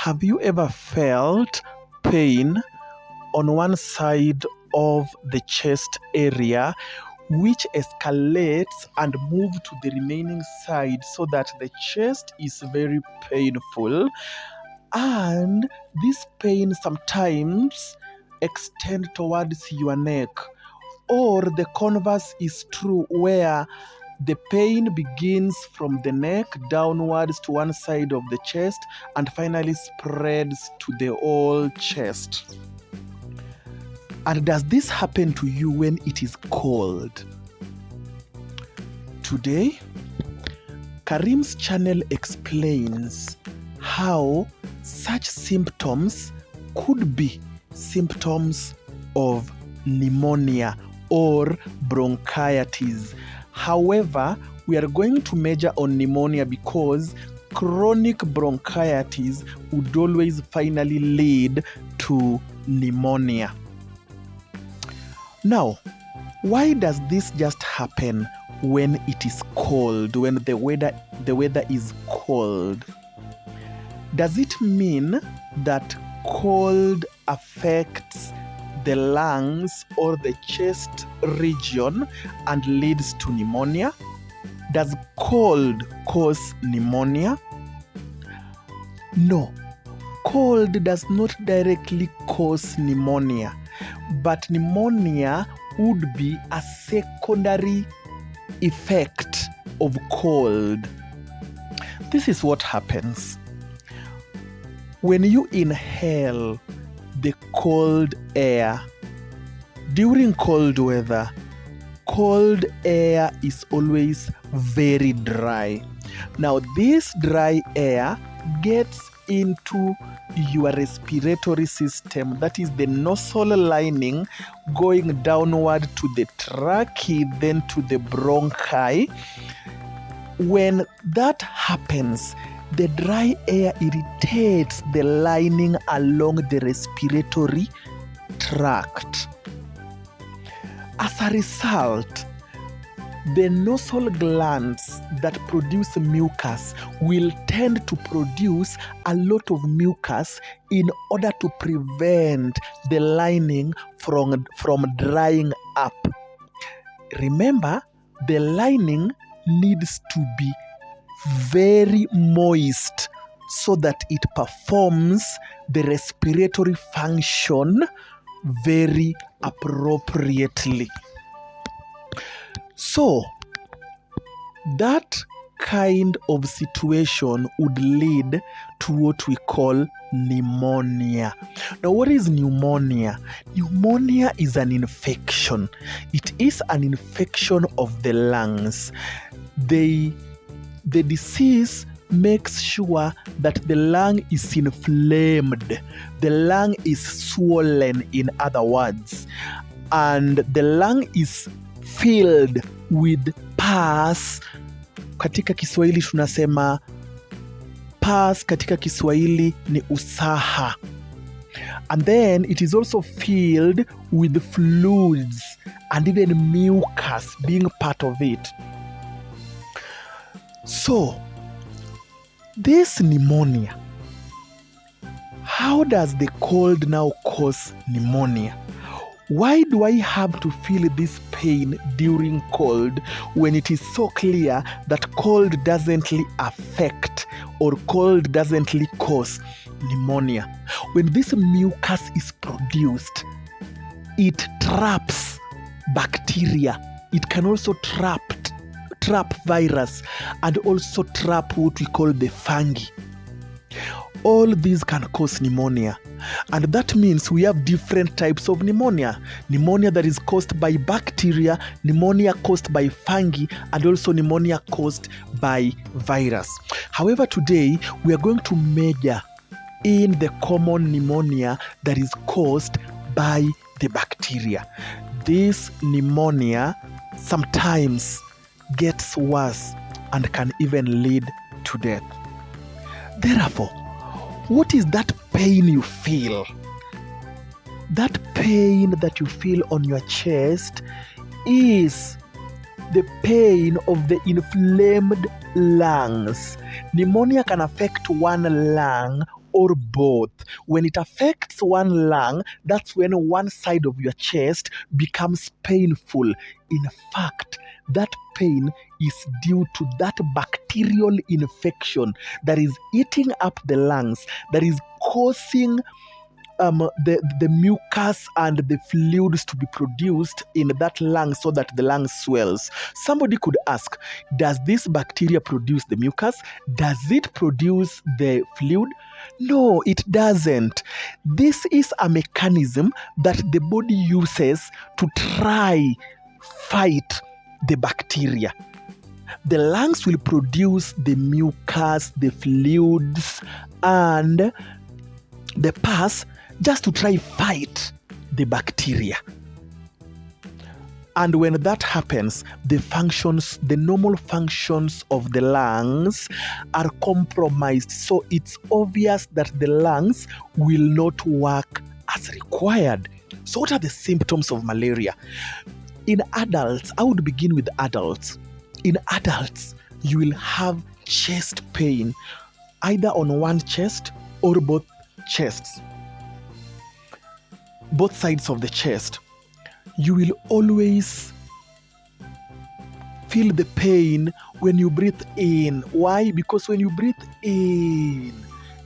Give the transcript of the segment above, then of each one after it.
Have you ever felt pain on one side of the chest area which escalates and moves to the remaining side so that the chest is very painful, and this pain sometimes extend towards your neck? Or the converse is true, where the pain begins from the neck downwards to one side of the chest and finally spreads to the whole chest. And does this happen to you when it is cold? Today, KAREEM'S channel explains how such symptoms could be symptoms of pneumonia or bronchitis. However, we are going to major on pneumonia because chronic bronchitis would always finally lead to pneumonia. Now, why does this just happen when it is cold, when the weather is cold? Does it mean that cold affects the lungs or the chest region and leads to pneumonia? Does cold cause pneumonia? No, cold does not directly cause pneumonia, but pneumonia would be a secondary effect of cold. This is what happens when you inhale the cold air. During cold weather, cold air is always very dry. Now, this dry air gets into your respiratory system, that is the nasal lining going downward to the trachea, then to the bronchi. When that happens, the dry air irritates the lining along the respiratory tract. As a result, the nasal glands that produce mucus will tend to produce a lot of mucus in order to prevent the lining from drying up. Remember, the lining needs to be very moist so that it performs the respiratory function very appropriately. So, that kind of situation would lead to what we call pneumonia. Now, what is pneumonia? Pneumonia is an infection. It is an infection of the lungs. The disease makes sure that the lung is inflamed, the lung is swollen, in other words, and the lung is filled with pus. Katika Kiswahili tunasema pus, katika Kiswahili ni usaha. And then it is also filled with fluids and even mucus being part of it. So, this pneumonia, how does the cold now cause pneumonia? Why do I have to feel this pain during cold when it is so clear that cold doesn't affect or cold doesn't cause pneumonia? When this mucus is produced, it traps bacteria. It can also trap virus and also trap what we call the fungi. All these can cause pneumonia, and that means we have different types of pneumonia. Pneumonia that is caused by bacteria, pneumonia caused by fungi, and also pneumonia caused by virus. However, today we are going to major in the common pneumonia that is caused by the bacteria. This pneumonia sometimes gets worse and can even lead to death. Therefore, what is that pain you feel? That pain that you feel on your chest is the pain of the inflamed lungs. Pneumonia can affect one lung or both. When it affects one lung, that's when one side of your chest becomes painful. In fact, that pain is due to that bacterial infection that is eating up the lungs, that is causing the mucus and the fluids to be produced in that lung so that the lung swells. Somebody could ask, does this bacteria produce the mucus? Does it produce the fluid? No, it doesn't. This is a mechanism that the body uses to try fight the bacteria. The lungs will produce the mucus, the fluids, and the pus just to try fight the bacteria. And when that happens, the normal functions of the lungs are compromised. So it's obvious that the lungs will not work as required. So what are the symptoms of malaria? In adults, I would begin with adults. In adults, you will have chest pain, either on one chest or both chests. Both sides of the chest. You will always feel the pain when you breathe in. Why? Because when you breathe in,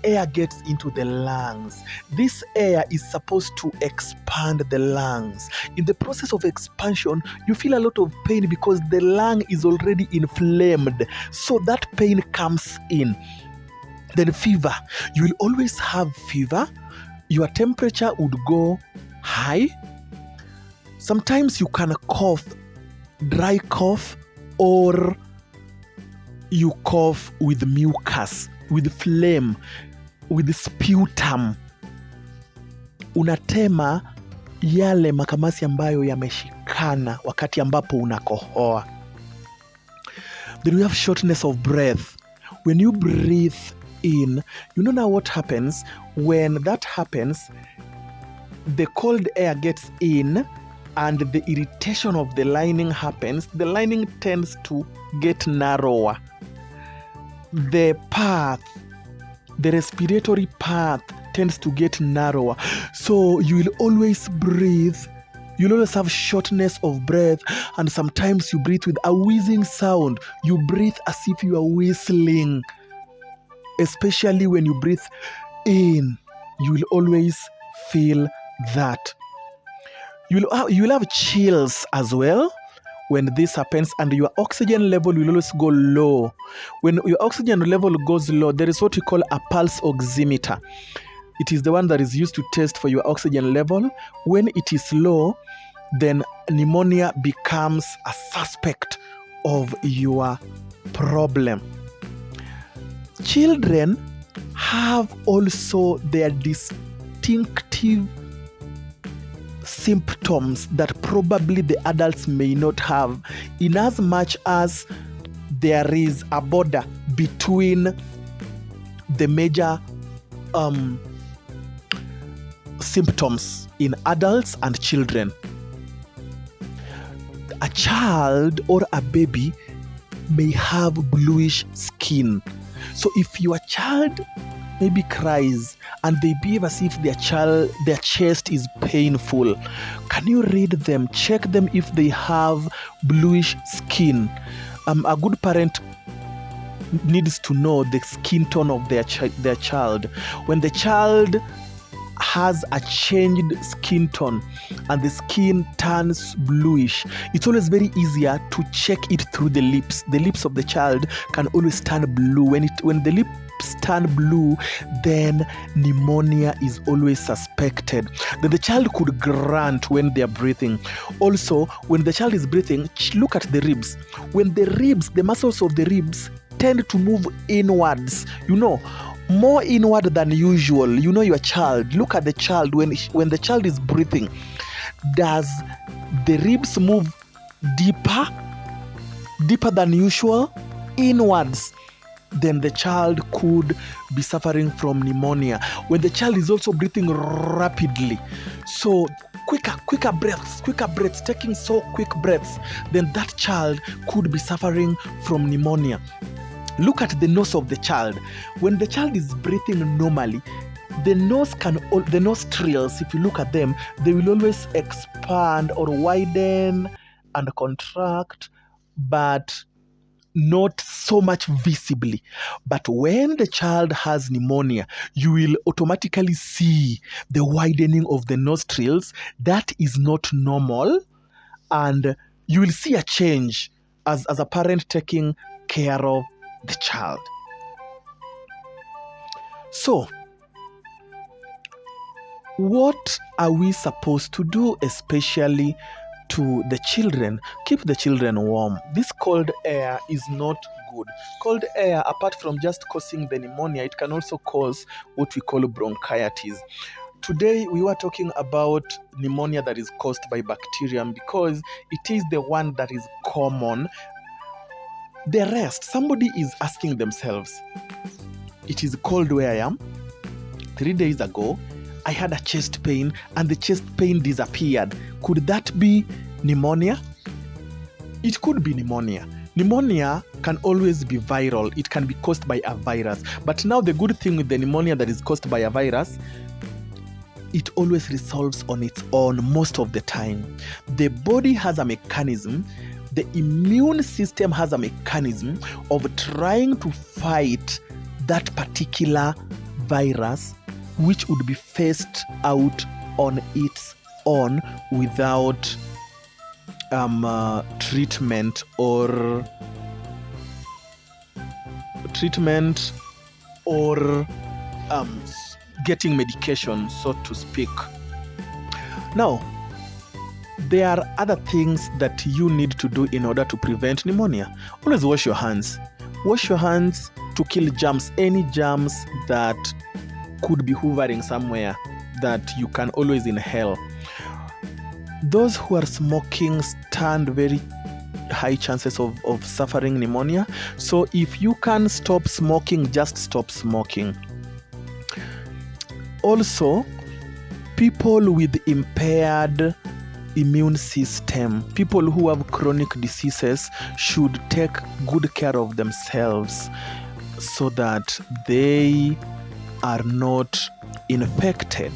air gets into the lungs. This air is supposed to expand the lungs. In the process of expansion, you feel a lot of pain because the lung is already inflamed. So that pain comes in. Then fever. You will always have fever. Your temperature would go high. Sometimes you can cough, dry cough, or you cough with mucus, with phlegm, with sputum. Unatema yale makamasi ambayo yameshikana wakati ambapo unakohoa. Then we have shortness of breath. When you breathe in, you know now what happens? When that happens, the cold air gets in and the irritation of the lining happens. The lining tends to get narrower. The respiratory path tends to get narrower. So you will always breathe. You'll always have shortness of breath, and sometimes you breathe with a wheezing sound. You breathe as if you are whistling. Especially when you breathe in, you will always feel that. You will have chills as well when this happens, and your oxygen level will always go low. When your oxygen level goes low, there is what we call a pulse oximeter. It is the one that is used to test for your oxygen level. When it is low, then pneumonia becomes a suspect of your problem. Children have also their distinctive symptoms that probably the adults may not have, in as much as there is a border between the major symptoms in adults and children. A child or a baby may have bluish skin. So if your child maybe cries and they behave as if their chest is painful, can you read them? Check them if they have bluish skin. A good parent needs to know the skin tone of their child. When the child has a changed skin tone and the skin turns bluish, it's always very easier to check it through the lips. The lips of the child can always turn blue. When the lips turn blue, then pneumonia is always suspected. Then the child could grunt when they are breathing. Also, when the child is breathing, look at the ribs. When the muscles of the ribs tend to move inwards, more inward than usual. Your child. Look at the child. When the child is breathing, does the ribs move deeper than usual, inwards? Then the child could be suffering from pneumonia. When the child is also breathing rapidly, so quicker breaths, taking so quick breaths, then that child could be suffering from pneumonia. Look at the nose of the child. When the child is breathing normally, the nostrils, if you look at them, they will always expand or widen and contract, but not so much visibly. But when the child has pneumonia, you will automatically see the widening of the nostrils. That is not normal, and you will see a change as a parent taking care of the child. So, what are we supposed to do, especially to the children? Keep the children warm. This cold air is not good. Cold air, apart from just causing the pneumonia, it can also cause what we call bronchitis. Today, we were talking about pneumonia that is caused by bacterium because it is the one that is common. The rest, somebody is asking themselves, it is cold where I am. 3 days ago, I had a chest pain and the chest pain disappeared. Could that be pneumonia? It could be pneumonia. Pneumonia can always be viral. It can be caused by a virus. But now the good thing with the pneumonia that is caused by a virus, it always resolves on its own most of the time. The body has a mechanism, the immune system has a mechanism of trying to fight that particular virus, which would be phased out on its own without treatment or getting medication, so to speak. Now, there are other things that you need to do in order to prevent pneumonia. Always wash your hands. Wash your hands to kill germs, any germs that could be hovering somewhere that you can always inhale. Those who are smoking stand very high chances of suffering pneumonia. So if you can stop smoking, just stop smoking. Also, people with impaired immune system, people who have chronic diseases, should take good care of themselves so that they are not infected.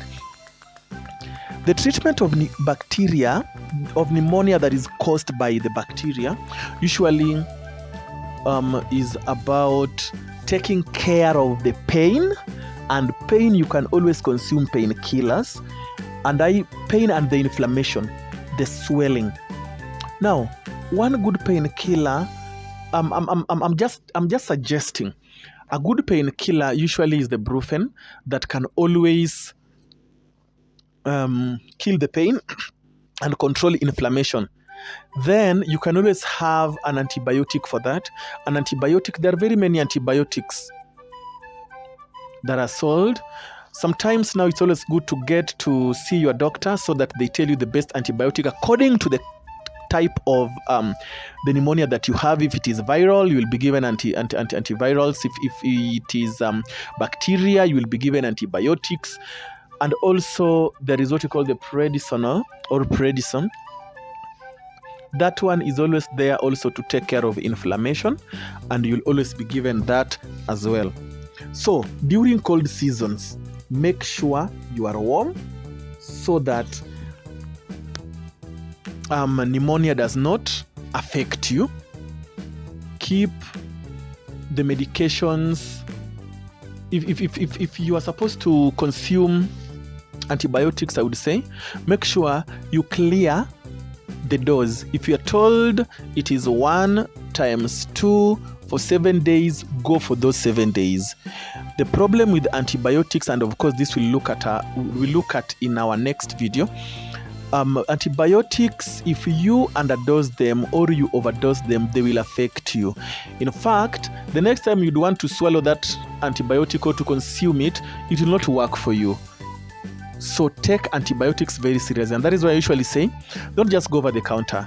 The treatment of bacteria, of pneumonia that is caused by the bacteria, usually is about taking care of the pain. And pain, you can always consume painkillers. And pain and the inflammation, the swelling. Now, one good painkiller, I'm just suggesting, a good painkiller usually is the Brufen, that can always kill the pain and control inflammation. Then you can always have an antibiotic for that. An antibiotic, there are very many antibiotics that are sold. Sometimes now it's always good to get to see your doctor so that they tell you the best antibiotic according to the type of the pneumonia that you have. If it is viral, you will be given antivirals. If it is bacteria, you will be given antibiotics. And also there is what you call the prednisone or prednisone. That one is always there also to take care of inflammation, and you'll always be given that as well. So during cold seasons, make sure you are warm so that pneumonia does not affect you. Keep the medications. If you are supposed to consume antibiotics, I would say, make sure you clear the dose. If you are told it is 1 times 2 for 7 days, go for those 7 days. The problem with antibiotics, and of course this we'll look at in our next video, antibiotics, if you underdose them or you overdose them, they will affect you. In fact, the next time you'd want to swallow that antibiotic or to consume it, it will not work for you. So take antibiotics very seriously, and that is why I usually say, don't just go over the counter.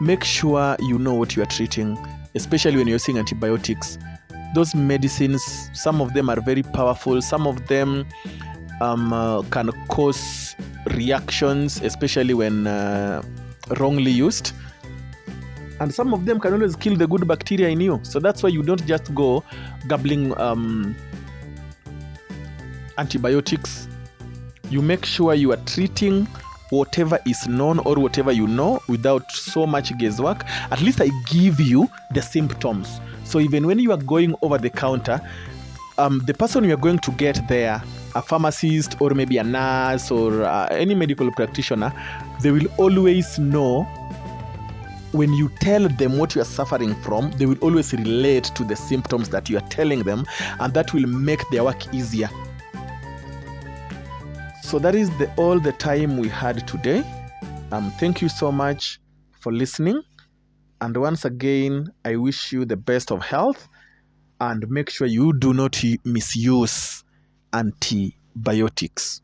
Make sure you know what you are treating, especially when you're using antibiotics. Those medicines, some of them are very powerful. Some of them can cause reactions, especially when wrongly used. And some of them can always kill the good bacteria in you. So that's why you don't just go gobbling antibiotics. You make sure you are treating whatever is known or whatever you know without so much guesswork. At least I give you the symptoms. So even when you are going over the counter, the person you are going to get there, a pharmacist or maybe a nurse or any medical practitioner, they will always know. When you tell them what you are suffering from, they will always relate to the symptoms that you are telling them, and that will make their work easier. So that is all the time we had today. Thank you so much for listening. And once again, I wish you the best of health, and make sure you do not misuse antibiotics.